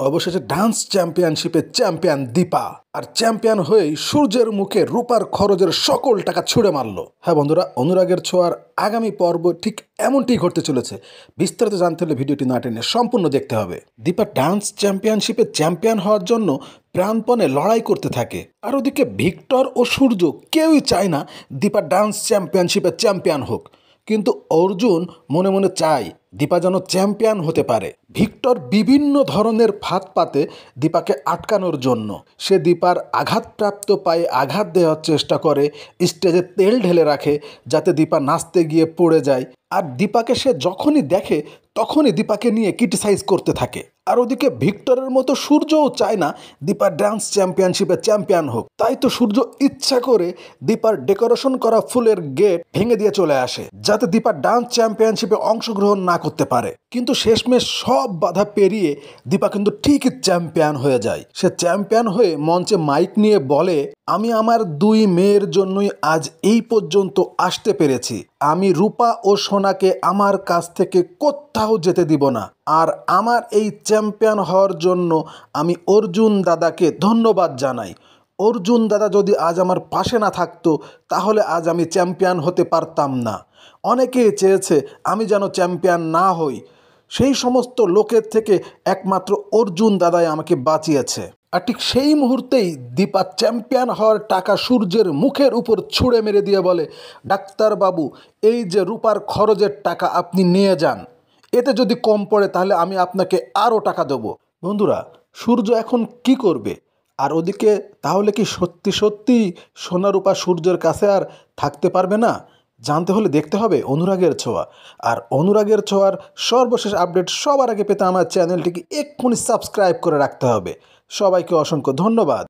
অবশেষে ডান্স চ্যাম্পিয়নশিপে চ্যাম্পিয়ন দীপা, আর চ্যাম্পিয়ন হয়েই সূর্যের মুখে রূপার খরচের সকল টাকা ছুঁড়ে মারল। হ্যাঁ বন্ধুরা, অনুরাগের ছোঁয়ার আগামী পর্ব ঠিক এমনটি ঘটতে চলেছে। বিস্তারিত জানতে হলে ভিডিওটি না টেনে সম্পূর্ণ দেখতে হবে। দীপা ডান্স চ্যাম্পিয়নশিপে চ্যাম্পিয়ন হওয়ার জন্য প্রাণপণে লড়াই করতে থাকে, আর ওদিকে ভিক্টর ও সূর্য কেউই চায় না দীপা ডান্স চ্যাম্পিয়নশিপে চ্যাম্পিয়ন হোক। কিন্তু অর্জুন মনে মনে চায় দীপা যেন চ্যাম্পিয়ন হতে পারে। ভিক্টর বিভিন্ন ধরনের ফাঁদ পাতে দীপাকে আটকানোর জন্য। সে দীপার আঘাতপ্রাপ্ত পায়ে আঘাত দেওয়ার চেষ্টা করে, স্টেজে তেল ঢেলে রাখে যাতে দীপা নাচতে গিয়ে পড়ে যায়। আর দীপাকে সে যখনই দেখে তখনই দীপাকে নিয়ে ক্রিটিসাইজ করতে থাকে। আর ওদিকে ভিক্টরের মতো সূর্যও চায় না দীপা ডান্স চ্যাম্পিয়নশিপে চ্যাম্পিয়ন হোক। তাই তো সূর্য ইচ্ছা করে দীপার ডেকোরেশন করা ফুলের গেট ভেঙে দিয়ে চলে আসে যাতে দীপা ডান্স চ্যাম্পিয়নশিপে অংশগ্রহণ না করতে পারে। কিন্তু শেষমেশ সব বাধা পেরিয়ে দীপা কিন্তু ঠিকই চ্যাম্পিয়ন হয়ে যায়। সে চ্যাম্পিয়ন হয়ে মঞ্চে মাইক নিয়ে বলে, আমি আমার 2 মেয়ের জন্যই আজ এই পর্যন্ত আসতে পেরেছি। আমি রূপা ও সোনাকে আমার কাছ থেকে কোথাও যেতে দিব না। আর আমার এই চ্যাম্পিয়ন হওয়ার জন্য আমি অর্জুন দাদাকে ধন্যবাদ জানাই। অর্জুন দাদা যদি আজ আমার পাশে না থাকতো তাহলে আজ আমি চ্যাম্পিয়ন হতে পারতাম না। অনেকেই চেয়েছে আমি যেন চ্যাম্পিয়ন না হই, সেই সমস্ত লোকের থেকে একমাত্র অর্জুন দাদাই আমাকে বাঁচিয়েছে। আর ঠিক সেই মুহূর্তেই দীপা চ্যাম্পিয়ন হওয়ার টাকা সূর্যের মুখের উপর ছুঁড়ে মেরে দিয়ে বলে, ডাক্তারবাবু, এই যে রূপার খরচের টাকা আপনি নিয়ে যান, এতে যদি কম পড়ে তাহলে আমি আপনাকে আরও টাকা দেবো। বন্ধুরা, সূর্য এখন কি করবে? আর ওদিকে তাহলে কি সত্যি সত্যি সোনা রূপা সূর্যের কাছে আর থাকতে পারবে না? জানতে হলে দেখতে হবে অনুরাগের ছোঁয়া। আর অনুরাগের ছোঁয়ার সর্বশেষ আপডেট সবার আগে পেতে আমার চ্যানেলটিকে এক্ষুনি সাবস্ক্রাইব করে রাখতে হবে। সবাইকে অসংখ্য ধন্যবাদ।